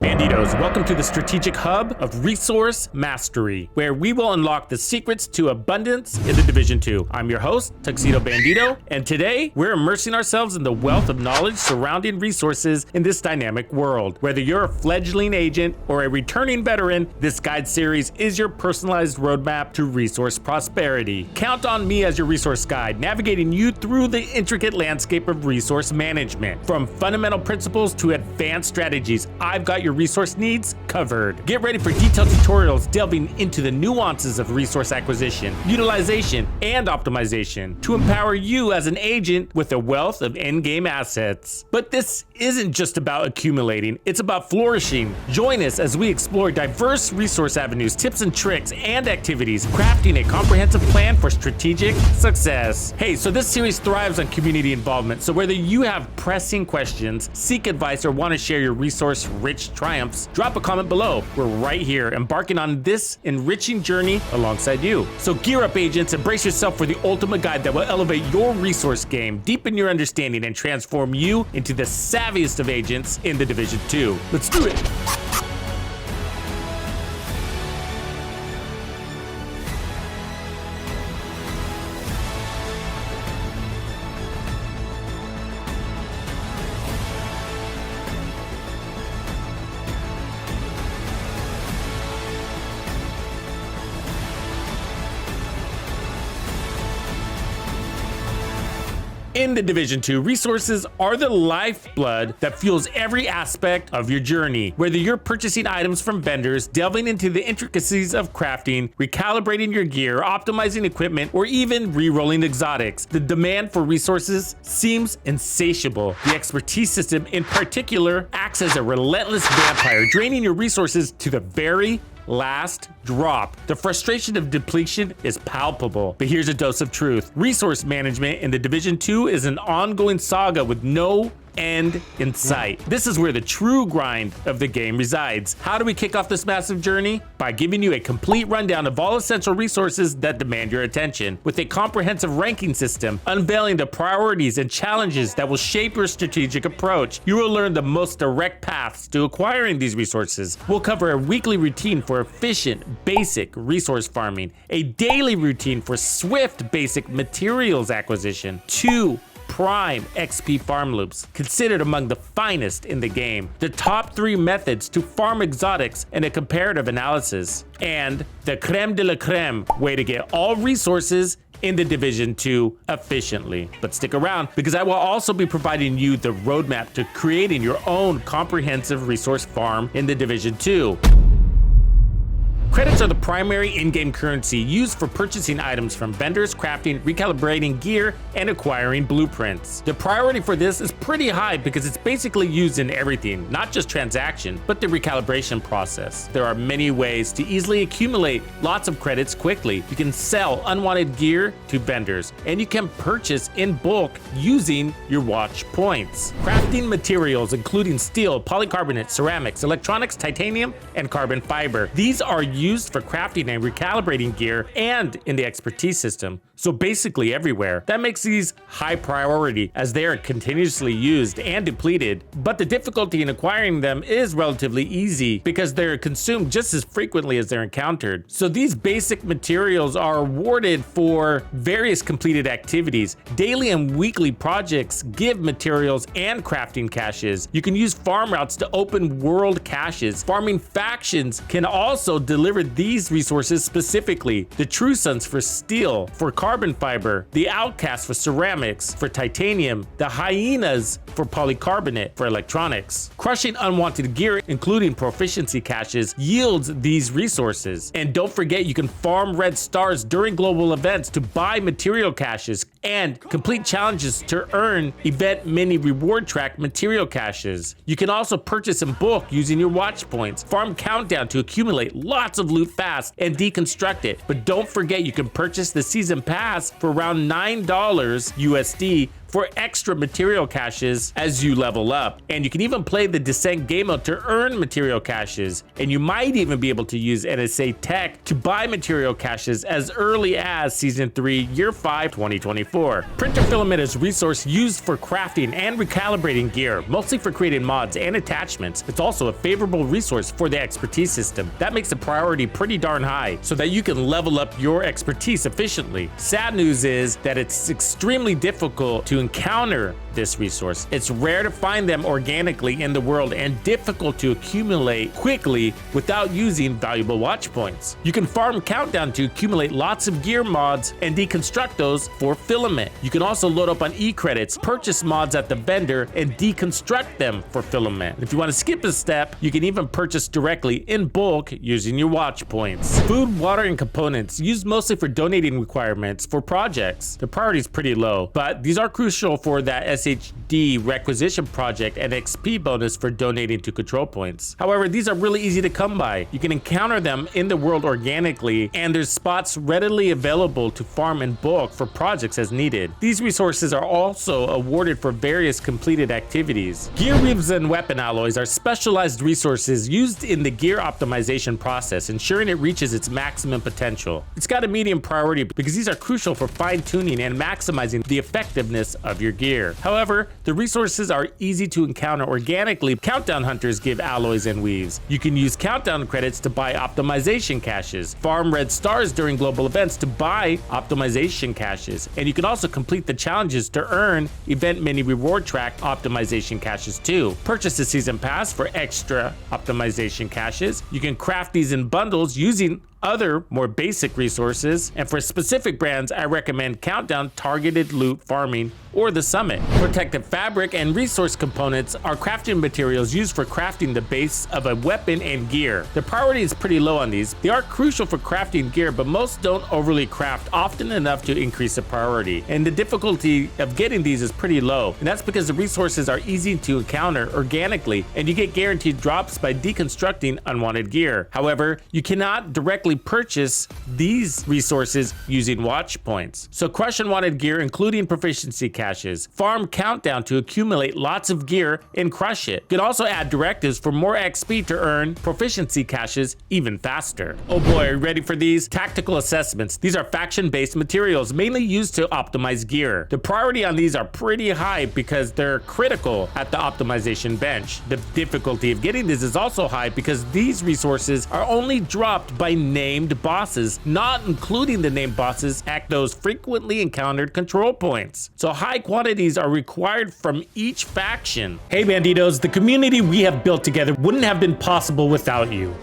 Bandidos, welcome to the strategic hub of resource mastery, where we will unlock the secrets to abundance in the Division 2. I'm your host, TuxedoBandido, and today we're immersing ourselves in the wealth of knowledge surrounding resources in this dynamic world. Whether you're a fledgling agent or a returning veteran, this guide series is your personalized roadmap to resource prosperity. Count on me as your resource guide, navigating you through the intricate landscape of resource management. From fundamental principles to advanced strategies, I've got your resource needs covered. Get ready for detailed tutorials delving into the nuances of resource acquisition, utilization, and optimization to empower you as an agent with a wealth of endgame assets. But this isn't just about accumulating, it's about flourishing. Join us as we explore diverse resource avenues, tips and tricks, and activities, crafting a comprehensive plan for strategic success. Hey, so this series thrives on community involvement, so whether you have pressing questions, seek advice, or want to share your resource-rich triumphs, drop a comment below. We're right here embarking on this enriching journey alongside you. So gear up, agents, embrace yourself for the ultimate guide that will elevate your resource game, deepen your understanding, and transform you into the savviest of agents in the Division 2. Let's do it! In the Division 2, resources are the lifeblood that fuels every aspect of your journey. Whether you're purchasing items from vendors, delving into the intricacies of crafting, recalibrating your gear, optimizing equipment, or even re-rolling exotics, the demand for resources seems insatiable. The expertise system in particular acts as a relentless vampire, draining your resources to the very last drop. The frustration of depletion is palpable, but here's a dose of truth. Resource management in the Division 2 is an ongoing saga with no end in sight. This is where the true grind of the game resides. How do we kick off this massive journey? By giving you a complete rundown of all essential resources that demand your attention, with a comprehensive ranking system, unveiling the priorities and challenges that will shape your strategic approach. You will learn the most direct paths to acquiring these resources. We'll cover a weekly routine for efficient, basic resource farming, a daily routine for swift, basic materials acquisition, 2 prime XP farm loops, considered among the finest in the game, the top 3 methods to farm exotics in a comparative analysis, and the creme de la creme way to get all resources in the Division 2 efficiently. But stick around, because I will also be providing you the roadmap to creating your own comprehensive resource farm in the Division 2. Credits are the primary in-game currency used for purchasing items from vendors, crafting, recalibrating gear, and acquiring blueprints. The priority for this is pretty high because it's basically used in everything, not just transaction, but the recalibration process. There are many ways to easily accumulate lots of credits quickly. You can sell unwanted gear to vendors, and you can purchase in bulk using your watch points. Crafting materials including steel, polycarbonate, ceramics, electronics, titanium, and carbon fiber. These are used for crafting and recalibrating gear and in the expertise system. So basically everywhere. That makes these high priority as they are continuously used and depleted, but the difficulty in acquiring them is relatively easy because they're consumed just as frequently as they're encountered. So these basic materials are awarded for various completed activities. Daily and weekly projects give materials and crafting caches. You can use farm routes to open world caches. Farming factions can also deliver these resources specifically. The True Sons for steel, for carbon fiber, the Outcasts for ceramics, for titanium, the Hyenas for polycarbonate, for electronics. Crushing unwanted gear, including proficiency caches, yields these resources. And don't forget, you can farm red stars during global events to buy material caches and complete challenges to earn event mini reward track material caches. You can also purchase in bulk using your watch points, farm countdown to accumulate lots of loot fast and deconstruct it. But don't forget, you can purchase the season pass for around $9 USD for extra material caches as you level up. And you can even play the Descent game mode to earn material caches. And you might even be able to use NSA tech to buy material caches as early as Season 3, Year 5, 2024. Printer Filament is a resource used for crafting and recalibrating gear, mostly for creating mods and attachments. It's also a favorable resource for the expertise system. That makes the priority pretty darn high so that you can level up your expertise efficiently. Sad news is that it's extremely difficult to encounter this resource. It's rare to find them organically in the world and difficult to accumulate quickly without using valuable watch points. You can farm Countdown to accumulate lots of gear mods and deconstruct those for Filament. You can also load up on eCredits, purchase mods at the vendor, and deconstruct them for Filament. If you want to skip a step, you can even purchase directly in bulk using your watch points. Food, water, and components used mostly for donating requirements for projects. The priority is pretty low, but these are crucial for that SHD requisition project and XP bonus for donating to control points. However, these are really easy to come by. You can encounter them in the world organically, and there's spots readily available to farm in bulk for projects as needed. These resources are also awarded for various completed activities. Gear ribs and weapon alloys are specialized resources used in the gear optimization process, ensuring it reaches its maximum potential. It's got a medium priority because these are crucial for fine-tuning and maximizing the effectiveness of your gear. However, the resources are easy to encounter organically. Countdown hunters give alloys and weaves. You can use Countdown credits to buy optimization caches, farm red stars during global events to buy optimization caches, and you can also complete the challenges to earn event mini reward track optimization caches too. Purchase the season pass for extra optimization caches. You can craft these in bundles using other more basic resources, and for specific brands I recommend Countdown, Targeted Loot Farming, or the Summit. Protective fabric and resource components are crafting materials used for crafting the base of a weapon and gear. The priority is pretty low on these. They are crucial for crafting gear, but most don't overly craft often enough to increase the priority, and the difficulty of getting these is pretty low, and that's because the resources are easy to encounter organically and you get guaranteed drops by deconstructing unwanted gear. However, you cannot directly purchase these resources using watch points. So crush unwanted gear, including proficiency caches. Farm Countdown to accumulate lots of gear and crush it. You can also add directives for more XP to earn proficiency caches even faster. Oh boy, are you ready for these? Tactical assessments. These are faction-based materials mainly used to optimize gear. The priority on these are pretty high because they're critical at the optimization bench. The difficulty of getting this is also high because these resources are only dropped by named bosses, not including the named bosses at those frequently encountered control points. So high quantities are required from each faction. Hey Bandidos, the community we have built together wouldn't have been possible without you.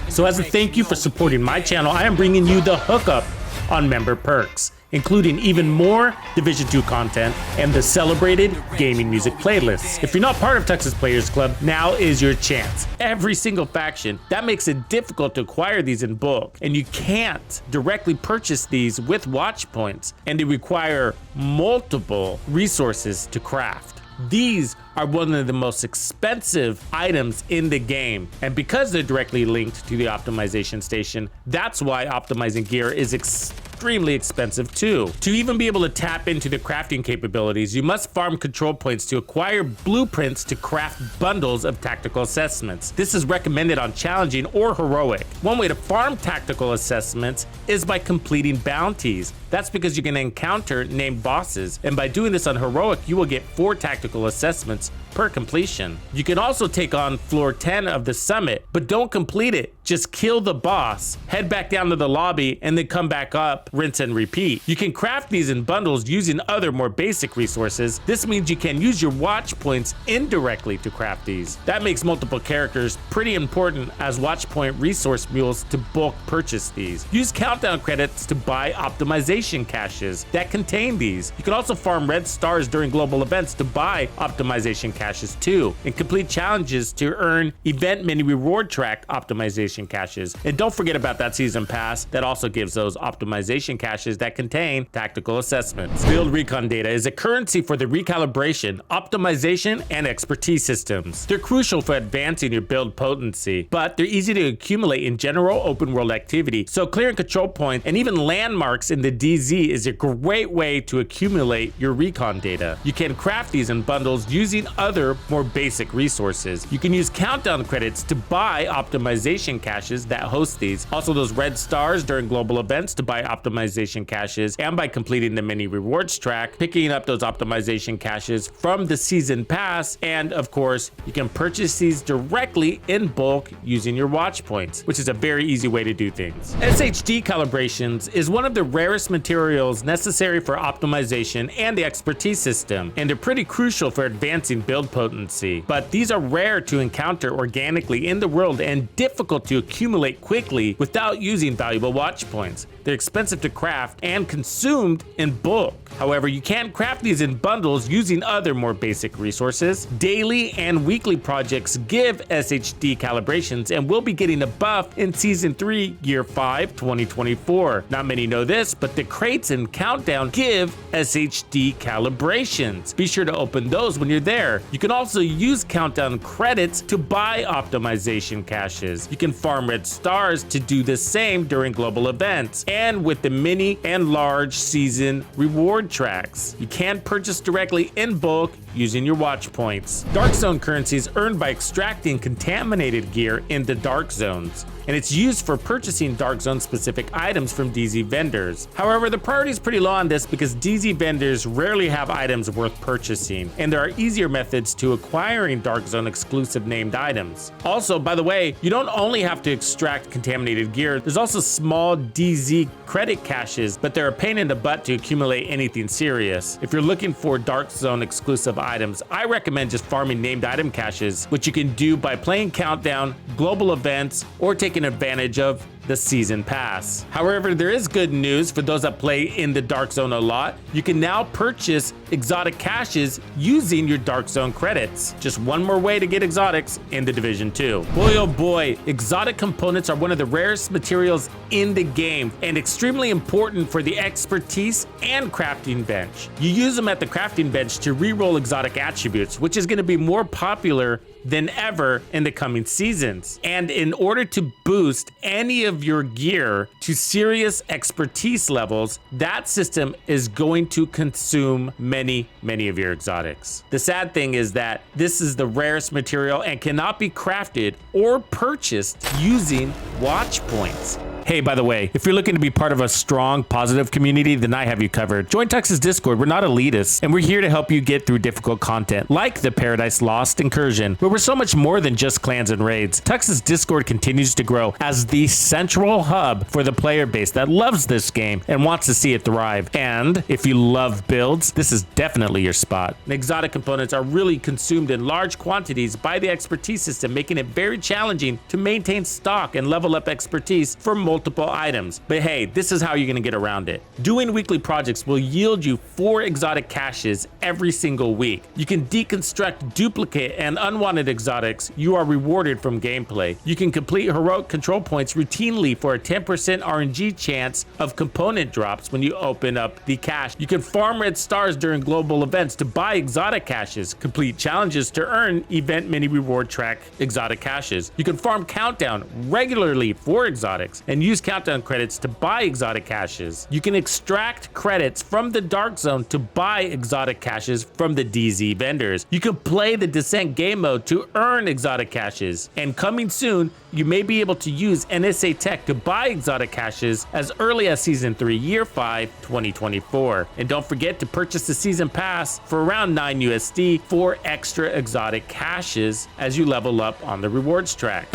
So as a thank you for supporting my channel, I am bringing you the hookup on member perks, including even more Division 2 content and the celebrated gaming music playlists. If you're not part of Tux's Players Club, now is your chance. Every single faction, that makes it difficult to acquire these in bulk, and you can't directly purchase these with watch points, and they require multiple resources to craft. These are one of the most expensive items in the game, and because they're directly linked to the optimization station, that's why optimizing gear is extremely expensive too. To even be able to tap into the crafting capabilities, you must farm control points to acquire blueprints to craft bundles of tactical assessments. This is recommended on challenging or heroic. One way to farm tactical assessments is by completing bounties. That's because you're going to encounter named bosses, and by doing this on heroic, you will get 4 tactical assessments per completion. You can also take on floor 10 of the summit, but don't complete it. Just kill the boss, head back down to the lobby, and then come back up, rinse and repeat. You can craft these in bundles using other more basic resources. This means you can use your watch points indirectly to craft these. That makes multiple characters pretty important as watch point resource mules to bulk purchase these. Use Countdown credits to buy optimization caches that contain these. You can also farm red stars during global events to buy optimization caches too, and complete challenges to earn event mini reward track optimization optimization caches. And don't forget about that season pass that also gives those optimization caches that contain tactical assessments. Build recon data is a currency for the recalibration, optimization, and expertise systems. They're crucial for advancing your build potency, but they're easy to accumulate in general open world activity. So clearing control points and even landmarks in the DZ is a great way to accumulate your recon data. You can craft these in bundles using other more basic resources. You can use countdown credits to buy optimization caches that host these. Also those red stars during global events to buy optimization caches, and by completing the mini rewards track, picking up those optimization caches from the season pass. And of course, you can purchase these directly in bulk using your watch points, which is a very easy way to do things. SHD Calibrations is one of the rarest materials necessary for optimization and the expertise system, and they're pretty crucial for advancing build potency. But these are rare to encounter organically in the world and difficult to accumulate quickly without using valuable watch points. They're expensive to craft and consumed in bulk. However, you can craft these in bundles using other more basic resources. Daily and weekly projects give SHD calibrations, and we'll be getting a buff in Season 3, Year 5, 2024. Not many know this, but the crates and countdown give SHD calibrations. Be sure to open those when you're there. You can also use countdown credits to buy optimization caches. You can farm red stars to do the same during global events, and with the mini and large season reward tracks. You can purchase directly in bulk using your watch points. Dark Zone currency is earned by extracting contaminated gear in the Dark Zones, and it's used for purchasing Dark Zone specific items from DZ vendors. However, the priority is pretty low on this because DZ vendors rarely have items worth purchasing, and there are easier methods to acquiring Dark Zone exclusive named items. Also, by the way, you don't only have to extract contaminated gear, there's also small DZ credit caches, but they're a pain in the butt to accumulate anything serious. If you're looking for Dark Zone exclusive items, I recommend just farming named item caches, which you can do by playing Countdown, global events, or taking advantage of the season pass. However, there is good news for those that play in the Dark Zone a lot. You can now purchase exotic caches using your Dark Zone credits. Just one more way to get exotics in the Division 2. Boy oh boy, exotic components are one of the rarest materials in the game and extremely important for the expertise and crafting bench. You use them at the crafting bench to reroll exotic attributes, which is going to be more popular than ever in the coming seasons. And in order to boost any of your gear to serious expertise levels, that system is going to consume many of your exotics. The sad thing is that this is the rarest material and cannot be crafted or purchased using watch points. Hey, by the way, if you're looking to be part of a strong, positive community, then I have you covered. Join Tux's Discord. We're not elitists, and we're here to help you get through difficult content, like the Paradise Lost incursion, where we're so much more than just clans and raids. Tux's Discord continues to grow as the central hub for the player base that loves this game and wants to see it thrive. And if you love builds, this is definitely your spot. Exotic components are really consumed in large quantities by the expertise system, making it very challenging to maintain stock and level up expertise for multiple items. But hey, this is how you're gonna get around it. Doing weekly projects will yield you 4 exotic caches every single week. You can deconstruct, duplicate, and unwanted exotics you are rewarded from gameplay. You can complete heroic control points routinely for a 10% RNG chance of component drops when you open up the cache. You can farm red stars during global events to buy exotic caches, complete challenges to earn event mini reward track exotic caches. You can farm countdown regularly for exotics and use countdown credits to buy exotic caches. You can extract credits from the Dark Zone to buy exotic caches from the DZ vendors. You can play the Descent game mode to earn exotic caches. And coming soon, you may be able to use NSA Tech to buy exotic caches as early as Season 3, Year 5, 2024. And don't forget to purchase the Season Pass for around 9 USD for extra exotic caches as you level up on the rewards track.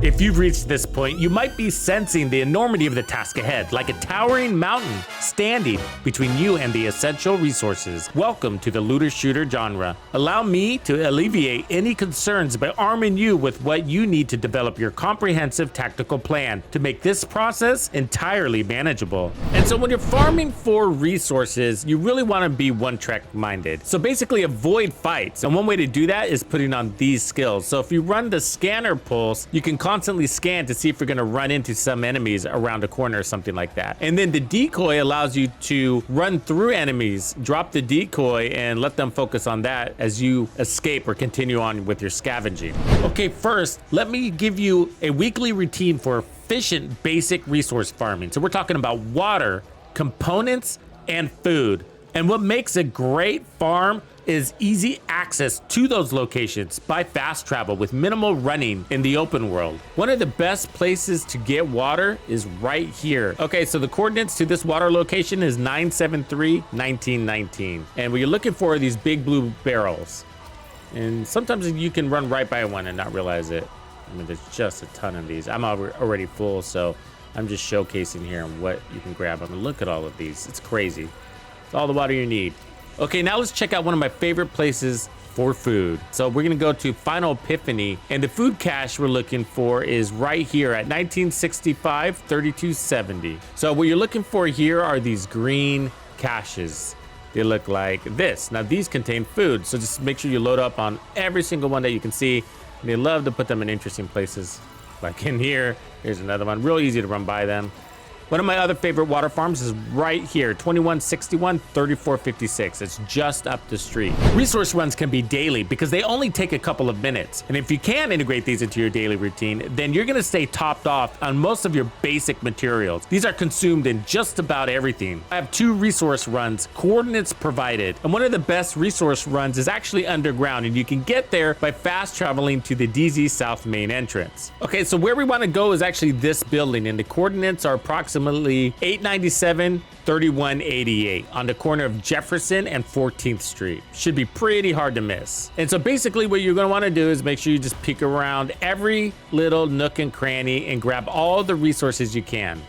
If you've reached this point, you might be sensing the enormity of the task ahead, like a towering mountain standing between you and the essential resources. Welcome to the looter-shooter genre. Allow me to alleviate any concerns by arming you with what you need to develop your comprehensive tactical plan to make this process entirely manageable. And so when you're farming for resources, you really want to be one-track minded. So basically avoid fights. And one way to do that is putting on these skills. So if you run the scanner pulse, you can constantly scan to see if you're gonna run into some enemies around a corner or something like that. And then the decoy allows you to run through enemies, drop the decoy, and let them focus on that as you escape or continue on with your scavenging. Okay, first, let me give you a weekly routine for efficient basic resource farming. So we're talking about water, components, and food. And what makes a great farm is easy access to those locations by fast travel with minimal running in the open world. One of the best places to get water is right here. Okay, so the coordinates to this water location is 973-1919. And what you're looking for are these big blue barrels. And sometimes you can run right by one and not realize it. I mean, there's just a ton of these. I'm already full, so I'm just showcasing here what you can grab. I mean, look at all of these. It's crazy. It's all the water you need. Okay, now let's check out one of my favorite places for food. So we're gonna go to Final Epiphany, and the food cache we're looking for is right here at 1965-3270. So what you're looking for here are these green caches. They look like this. Now these contain food, so just make sure you load up on every single one that you can see. And they love to put them in interesting places, like in here. Here's another one, real easy to run by them. One of my other favorite water farms is right here, 2161-3456. It's just up the street. Resource runs can be daily because they only take a couple of minutes. And if you can integrate these into your daily routine, then you're gonna stay topped off on most of your basic materials. These are consumed in just about everything. I have 2 resource runs, coordinates provided. And one of the best resource runs is actually underground, and you can get there by fast traveling to the DZ South main entrance. Okay, so where we wanna go is actually this building, and the coordinates are approximately 897-3188 on the corner of Jefferson and 14th Street. Should be pretty hard to miss. And so basically what you're gonna wanna do is make sure you just peek around every little nook and cranny and grab all the resources you can.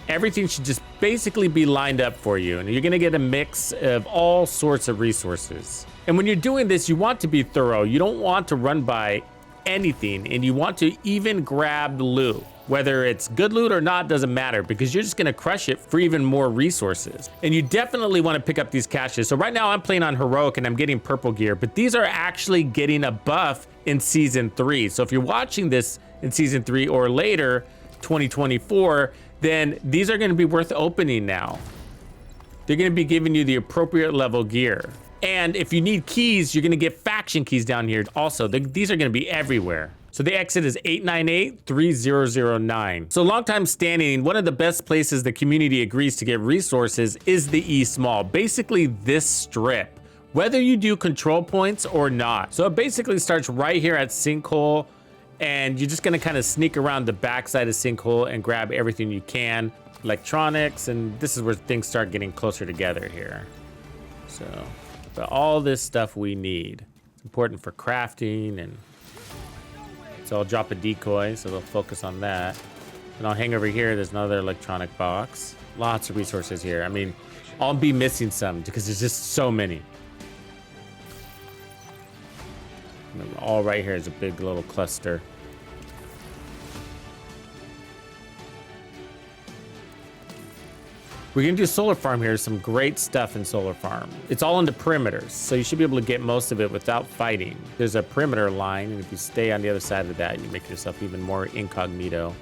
Everything should just basically be lined up for you, and you're gonna get a mix of all sorts of resources. And when you're doing this, you want to be thorough. You don't want to run by anything, and you want to even grab loot. Whether it's good loot or not doesn't matter, because you're just gonna crush it for even more resources. And you definitely wanna pick up these caches. So right now I'm playing on heroic and I'm getting purple gear, but these are actually getting a buff in season 3. So if you're watching this in season 3 or later, 2024, then these are gonna be worth opening now. They're gonna be giving you the appropriate level gear. And if you need keys, you're gonna get faction keys down here also. These are gonna be everywhere. So the exit is 898-3009. So long time standing, one of the best places the community agrees to get resources is the East Mall. Basically this strip, whether you do control points or not. So it basically starts right here at Sinkhole, and you're just gonna kind of sneak around the backside of Sinkhole and grab everything you can. Electronics, and this is where things start getting closer together here. So, but all this stuff we need. It's important for crafting, and so I'll drop a decoy, so they'll focus on that. And I'll hang over here, there's another electronic box. Lots of resources here. I mean, I'll be missing some because there's just so many. And all right here is a big little cluster. We're gonna do solar farm here. Some great stuff in solar farm. It's all in the perimeters, so you should be able to get most of it without fighting. There's a perimeter line, and if you stay on the other side of that, you make yourself even more incognito.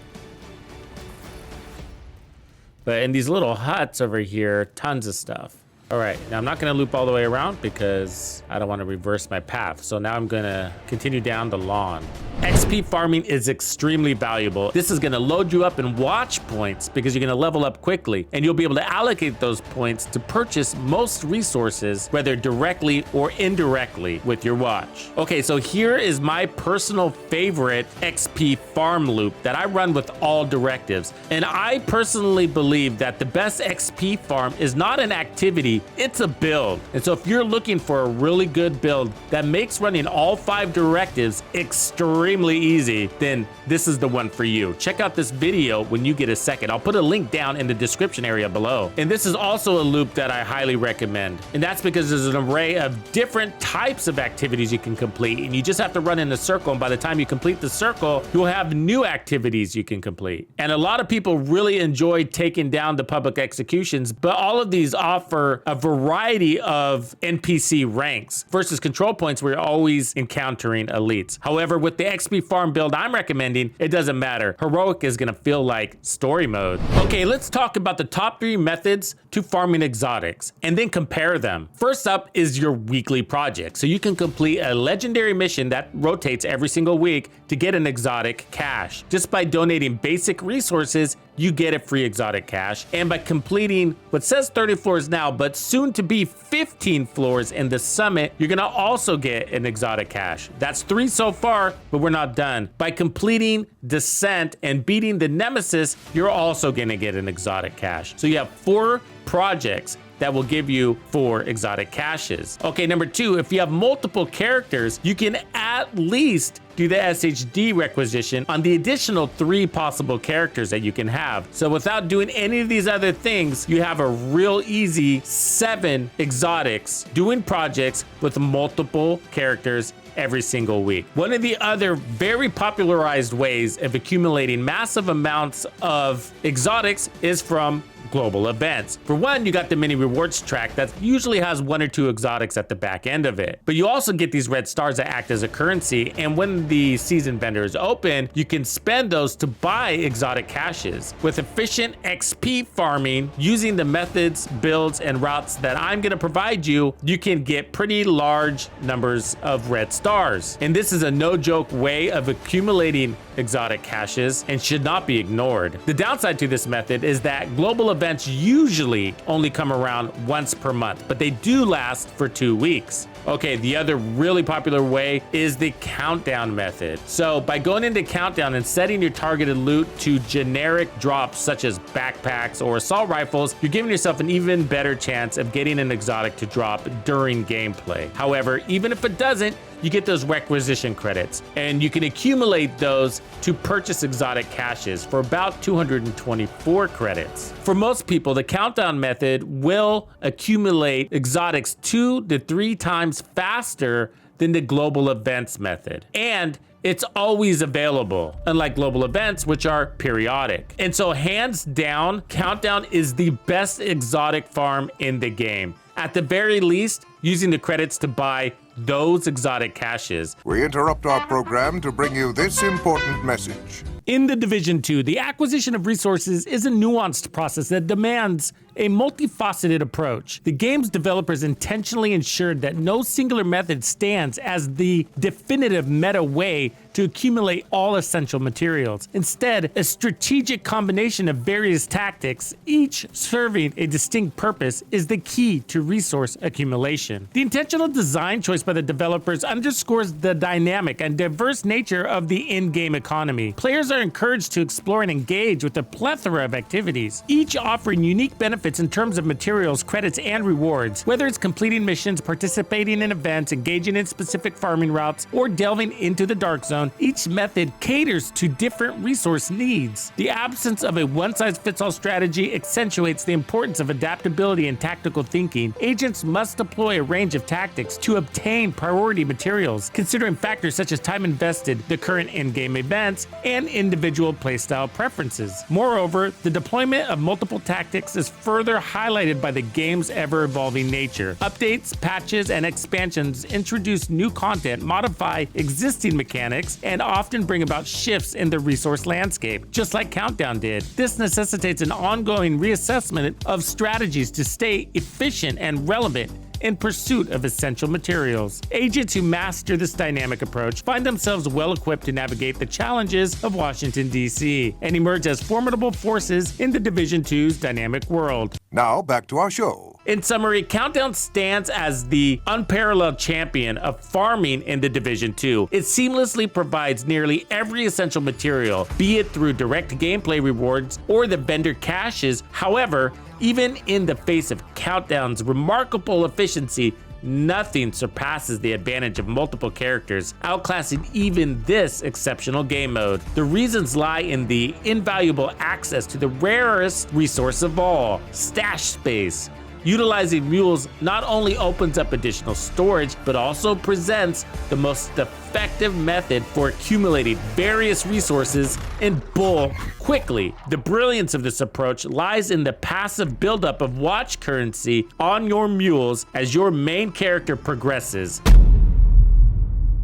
But in these little huts over here, tons of stuff. All right, now I'm not gonna loop all the way around because I don't wanna reverse my path. So now I'm gonna continue down the lawn. XP farming is extremely valuable. This is gonna load you up in watch points because you're gonna level up quickly, and you'll be able to allocate those points to purchase most resources, whether directly or indirectly with your watch. Okay, so here is my personal favorite XP farm loop that I run with all directives. And I personally believe that the best XP farm is not an activity, it's a build. And so if you're looking for a really good build that makes running all 5 directives extremely easy, then this is the one for you. Check out this video when you get a second. I'll put a link down in the description area below. And this is also a loop that I highly recommend. And that's because there's an array of different types of activities you can complete, and you just have to run in a circle, and by the time you complete the circle, you'll have new activities you can complete. And a lot of people really enjoy taking down the public executions, but all of these offer a variety of NPC ranks versus control points where you're always encountering elites. However, with the XP farm build I'm recommending, it doesn't matter. Heroic is gonna feel like story mode. Okay, let's talk about the top 3 methods to farming exotics and then compare them. First up is your weekly project. So you can complete a legendary mission that rotates every single week to get an exotic cache. Just by donating basic resources, you get a free exotic cache. And by completing what says 30 floors now, but soon to be 15 floors in the summit, you're gonna also get an exotic cache. That's 3 so far, but we're not done. By completing Descent and beating the Nemesis, you're also gonna get an exotic cache. So you have 4 projects that will give you 4 exotic caches. Okay, number 2, if you have multiple characters, you can at least do the SHD requisition on the additional 3 possible characters that you can have. So without doing any of these other things, you have a real easy 7 exotics doing projects with multiple characters every single week. One of the other very popularized ways of accumulating massive amounts of exotics is from global events. For one, you got the mini rewards track that usually has 1 or 2 exotics at the back end of it. But you also get these red stars that act as a currency, and when the season vendor is open, you can spend those to buy exotic caches. With efficient XP farming, using the methods, builds, and routes that I'm gonna provide you, you can get pretty large numbers of red stars. And this is a no-joke way of accumulating exotic caches and should not be ignored. The downside to this method is that global events usually only come around once per month, but they do last for 2 weeks. Okay, the other really popular way is the countdown method. So by going into countdown and setting your targeted loot to generic drops such as backpacks or assault rifles, you're giving yourself an even better chance of getting an exotic to drop during gameplay. However, even if it doesn't, you get those requisition credits, and you can accumulate those to purchase exotic caches for about 224 credits. For most people, the countdown method will accumulate exotics 2 to 3 times faster than the global events method. And it's always available, unlike global events, which are periodic. And so hands down, Countdown is the best exotic farm in the game. At the very least, using the credits to buy those exotic caches. We interrupt our program to bring you this important message. In The Division 2, the acquisition of resources is a nuanced process that demands a multifaceted approach. The game's developers intentionally ensured that no singular method stands as the definitive meta way to accumulate all essential materials. Instead, a strategic combination of various tactics, each serving a distinct purpose, is the key to resource accumulation. The intentional design choice by the developers underscores the dynamic and diverse nature of the in-game economy. Players are encouraged to explore and engage with a plethora of activities, each offering unique benefits in terms of materials, credits, and rewards. Whether it's completing missions, participating in events, engaging in specific farming routes, or delving into the dark zone, each method caters to different resource needs. The absence of a one-size-fits-all strategy accentuates the importance of adaptability and tactical thinking. Agents must deploy a range of tactics to obtain priority materials, considering factors such as time invested, the current in-game events, and individual playstyle preferences. Moreover, the deployment of multiple tactics is further highlighted by the game's ever-evolving nature. Updates, patches, and expansions introduce new content, modify existing mechanics, and often bring about shifts in the resource landscape, just like Countdown did. This necessitates an ongoing reassessment of strategies to stay efficient and relevant in pursuit of essential materials. Agents who master this dynamic approach find themselves well equipped to navigate the challenges of Washington, D.C., and emerge as formidable forces in the Division 2's dynamic world. Now, back to our show. In summary, Countdown stands as the unparalleled champion of farming in the Division 2. It seamlessly provides nearly every essential material, be it through direct gameplay rewards or the vendor caches. However, even in the face of Countdown's remarkable efficiency, nothing surpasses the advantage of multiple characters, outclassing even this exceptional game mode. The reasons lie in the invaluable access to the rarest resource of all, stash space. Utilizing mules not only opens up additional storage, but also presents the most effective method for accumulating various resources in bulk quickly. The brilliance of this approach lies in the passive buildup of watch currency on your mules as your main character progresses.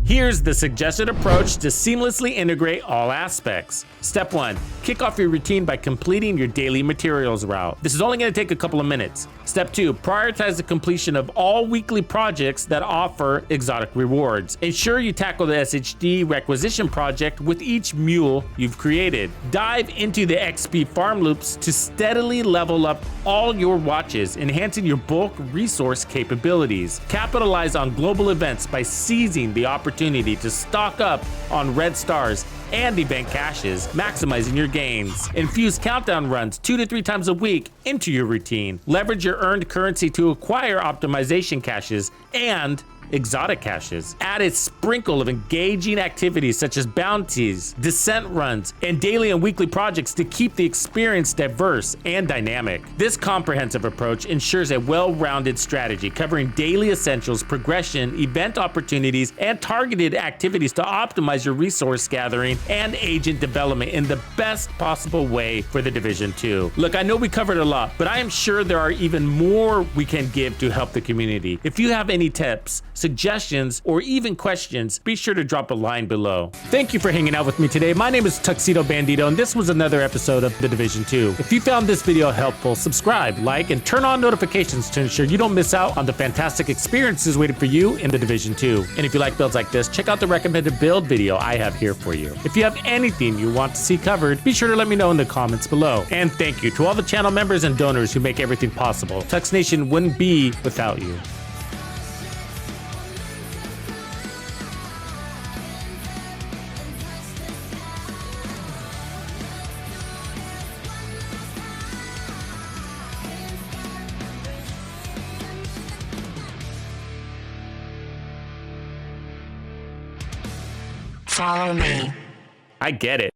Here's the suggested approach to seamlessly integrate all aspects. Step 1. Kick off your routine by completing your daily materials route. This is only going to take a couple of minutes. Step 2. Prioritize the completion of all weekly projects that offer exotic rewards. Ensure you tackle the SHD requisition project with each mule you've created. Dive into the XP farm loops to steadily level up all your watches, enhancing your bulk resource capabilities. Capitalize on global events by seizing the opportunity to stock up on red stars and event caches, maximizing your gains. Infuse countdown runs 2 to 3 times a week into your routine. Leverage your earned currency to acquire optimization caches and exotic caches. Add a sprinkle of engaging activities such as bounties, descent runs, and daily and weekly projects to keep the experience diverse and dynamic. This comprehensive approach ensures a well-rounded strategy covering daily essentials, progression, event opportunities, and targeted activities to optimize your resource gathering and agent development in the best possible way for the Division 2. Look, I know we covered a lot, but I am sure there are even more we can give to help the community. If you have any tips, suggestions, or even questions, be sure to drop a line below. Thank you for hanging out with me today. My name is TuxedoBandido, and this was another episode of The Division 2. If you found this video helpful, subscribe, like, and turn on notifications to ensure you don't miss out on the fantastic experiences waiting for you in The Division 2. And if you like builds like this, check out the recommended build video I have here for you. If you have anything you want to see covered, be sure to let me know in the comments below. And thank you to all the channel members and donors who make everything possible. Tux Nation wouldn't be without you. Follow me. I get it.